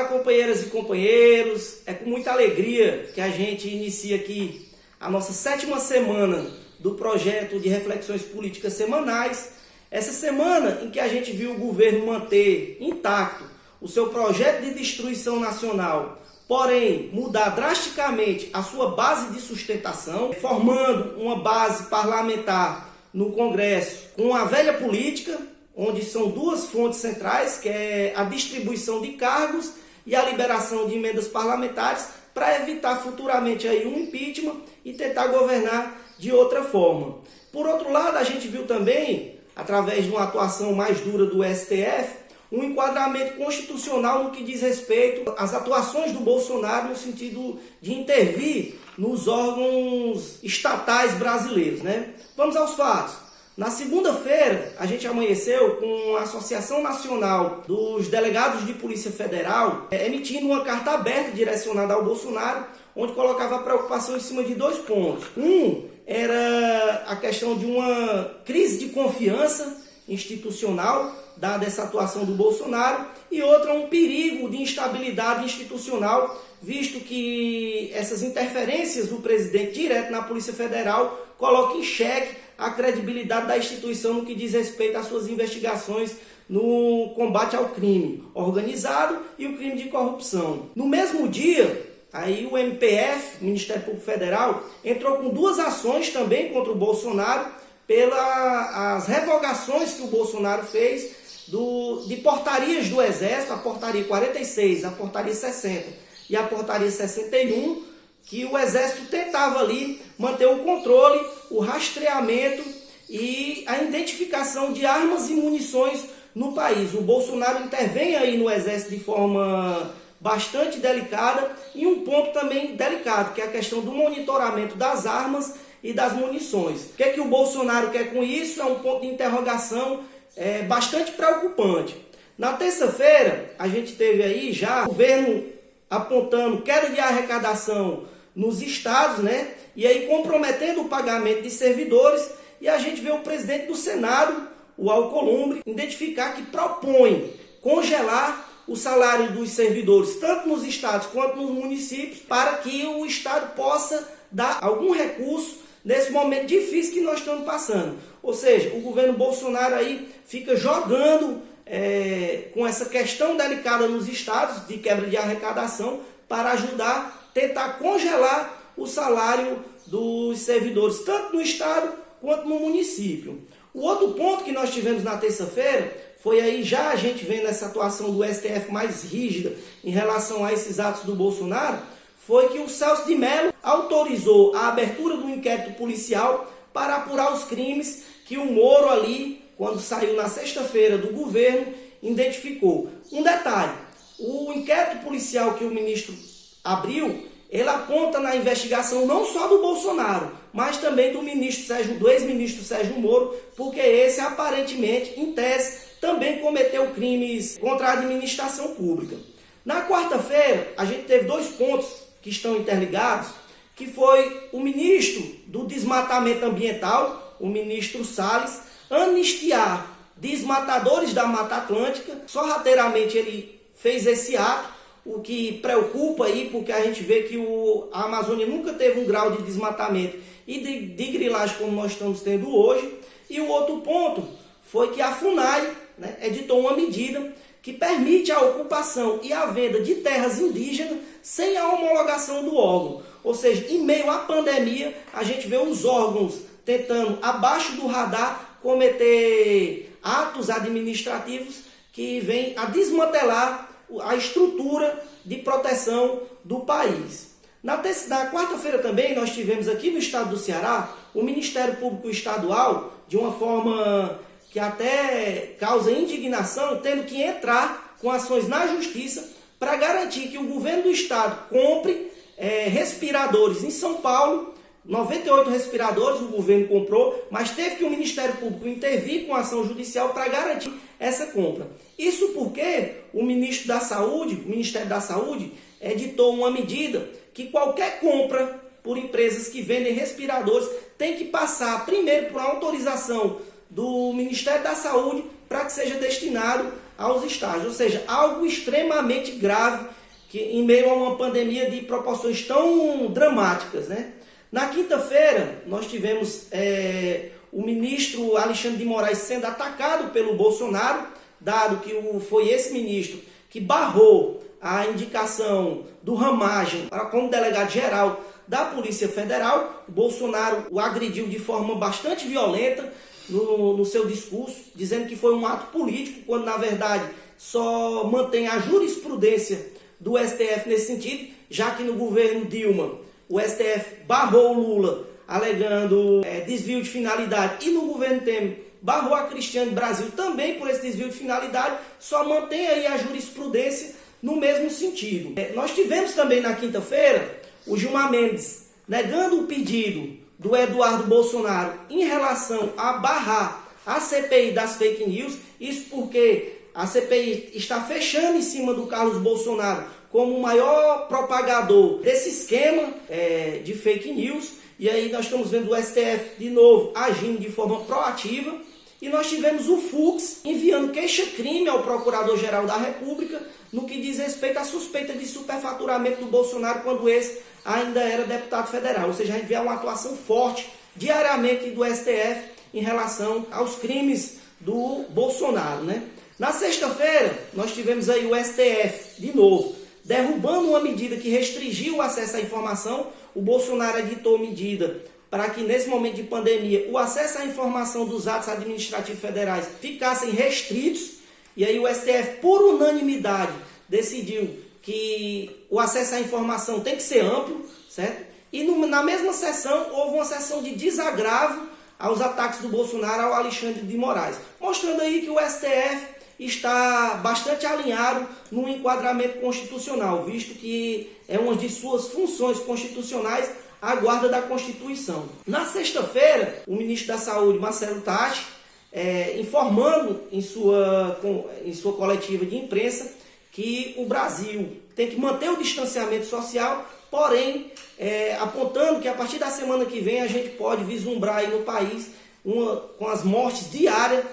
companheiras e companheiros, é com muita alegria que a gente inicia aqui a nossa 7ª semana do projeto de reflexões políticas semanais. Essa semana em que a gente viu o governo manter intacto o seu projeto de destruição nacional, porém mudar drasticamente a sua base de sustentação, formando uma base parlamentar no Congresso com a velha política, onde são duas fontes centrais, que é a distribuição de cargos e a liberação de emendas parlamentares, para evitar futuramente aí um impeachment e tentar governar de outra forma. Por outro lado, a gente viu também, através de uma atuação mais dura do STF, um enquadramento constitucional no que diz respeito às atuações do Bolsonaro no sentido de intervir nos órgãos estatais brasileiros, né? Vamos aos fatos. Na segunda-feira, a gente amanheceu com a Associação Nacional dos Delegados de Polícia Federal emitindo uma carta aberta direcionada ao Bolsonaro, onde colocava a preocupação em cima de 2 pontos. Um era a questão de uma crise de confiança institucional, dada essa atuação do Bolsonaro, e outra um perigo de instabilidade institucional, visto que essas interferências do presidente direto na Polícia Federal colocam em xeque a credibilidade da instituição no que diz respeito às suas investigações no combate ao crime organizado e o crime de corrupção. No mesmo dia, aí o MPF, Ministério Público Federal, entrou com 2 ações também contra o Bolsonaro pelas revogações que o Bolsonaro fez de portarias do Exército, a portaria 46, a portaria 60 e a portaria 61, que o Exército tentava ali manter o controle, o rastreamento e a identificação de armas e munições no país. O Bolsonaro intervém aí no Exército de forma bastante delicada e um ponto também delicado, que é a questão do monitoramento das armas e das munições. O que é que o Bolsonaro quer com isso? É um ponto de interrogação bastante preocupante. Na terça-feira, a gente teve aí já o governo apontando queda de arrecadação nos estados, né? E aí comprometendo o pagamento de servidores, e a gente vê o presidente do Senado, o Alcolumbre, identificar que propõe congelar o salário dos servidores, tanto nos estados quanto nos municípios, para que o estado possa dar algum recurso nesse momento difícil que nós estamos passando. Ou seja, o governo Bolsonaro aí fica jogando com essa questão delicada nos estados de quebra de arrecadação para ajudar, tentar congelar o salário dos servidores, tanto no estado quanto no município. O outro ponto que nós tivemos na terça-feira foi aí já a gente vendo essa atuação do STF mais rígida em relação a esses atos do Bolsonaro, foi que o Celso de Mello autorizou a abertura do inquérito policial para apurar os crimes que o Moro ali, quando saiu na sexta-feira do governo, identificou. Um detalhe, o inquérito policial que o ministro abriu, ele aponta na investigação não só do Bolsonaro, mas também do ex-ministro Sérgio Moro, porque esse aparentemente, em tese, também cometeu crimes contra a administração pública. Na quarta-feira, a gente teve 2 pontos que estão interligados, que foi o ministro do Desmatamento Ambiental, o ministro Salles, anistiar desmatadores da Mata Atlântica. Sorrateiramente ele fez esse ato, o que preocupa aí, porque a gente vê que a Amazônia nunca teve um grau de desmatamento e de grilagem como nós estamos tendo hoje. E o outro ponto foi que a FUNAI, né, editou uma medida que permite a ocupação e a venda de terras indígenas sem a homologação do órgão. Ou seja, em meio à pandemia, a gente vê os órgãos tentando, abaixo do radar, cometer atos administrativos que vêm a desmantelar a estrutura de proteção do país. Na quarta-feira também nós tivemos aqui no estado do Ceará o Ministério Público Estadual, de uma forma que até causa indignação, tendo que entrar com ações na justiça para garantir que o governo do estado compre respiradores em São Paulo. 98 respiradores o governo comprou, mas teve que o Ministério Público intervir com ação judicial para garantir essa compra. Isso porque o Ministério da Saúde, editou uma medida que qualquer compra por empresas que vendem respiradores tem que passar primeiro por autorização do Ministério da Saúde para que seja destinado aos estágios. Ou seja, algo extremamente grave que em meio a uma pandemia de proporções tão dramáticas, né? Na quinta-feira, nós tivemos o ministro Alexandre de Moraes sendo atacado pelo Bolsonaro, dado que foi esse ministro que barrou a indicação do Ramagem como delegado-geral da Polícia Federal. O Bolsonaro o agrediu de forma bastante violenta no seu discurso, dizendo que foi um ato político, quando na verdade só mantém a jurisprudência do STF nesse sentido, já que no governo Dilma o STF barrou o Lula alegando desvio de finalidade, e no governo Temer barrou a Cristiane Brasil também por esse desvio de finalidade, só mantém aí a jurisprudência no mesmo sentido. Nós tivemos também na quinta-feira o Gilmar Mendes negando o pedido do Eduardo Bolsonaro em relação a barrar a CPI das fake news, isso porque a CPI está fechando em cima do Carlos Bolsonaro como o maior propagador desse esquema de fake news, e aí nós estamos vendo o STF de novo agindo de forma proativa, e nux tivemos o Fux enviando queixa-crime ao Procurador-Geral da República no que diz respeito à suspeita de superfaturamento do Bolsonaro quando esse ainda era deputado federal. Ou seja, a gente vê uma atuação forte diariamente do STF em relação aos crimes do Bolsonaro, né? Na sexta-feira, nós tivemos aí o STF, de novo, derrubando uma medida que restringiu o acesso à informação. O Bolsonaro editou medida para que, nesse momento de pandemia, o acesso à informação dos atos administrativos federais ficassem restritos. E aí o STF, por unanimidade, decidiu que o acesso à informação tem que ser amplo, certo? E na mesma sessão, houve uma sessão de desagravo aos ataques do Bolsonaro ao Alexandre de Moraes, mostrando aí que o STF está bastante alinhado no enquadramento constitucional, visto que é uma de suas funções constitucionais a guarda da Constituição. Na sexta-feira, o ministro da Saúde, Marcelo Tatti, informando em sua coletiva de imprensa que o Brasil tem que manter o distanciamento social, porém apontando que a partir da semana que vem a gente pode vislumbrar aí no país com as mortes diárias,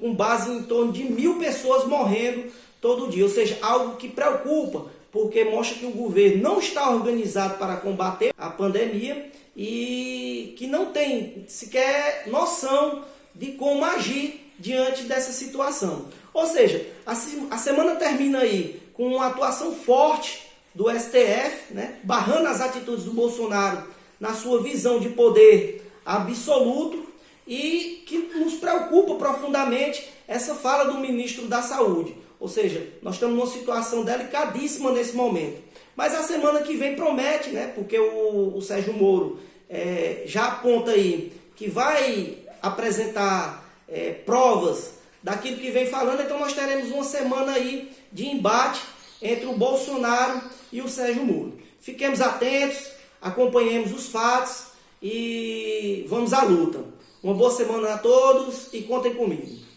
com base em torno de 1.000 pessoas morrendo todo dia. Ou seja, algo que preocupa, porque mostra que o governo não está organizado para combater a pandemia e que não tem sequer noção de como agir diante dessa situação. Ou seja, a semana termina aí com uma atuação forte do STF, né, barrando as atitudes do Bolsonaro na sua visão de poder absoluto, e que nos preocupa profundamente essa fala do ministro da Saúde. Ou seja, nós estamos numa situação delicadíssima nesse momento. Mas a semana que vem promete, né, porque o Sérgio Moro já aponta aí que vai apresentar provas daquilo que vem falando, então nós teremos uma semana aí de embate entre o Bolsonaro e o Sérgio Moro. Fiquemos atentos, acompanhemos os fatos e vamos à luta. Uma boa semana a todos e contem comigo.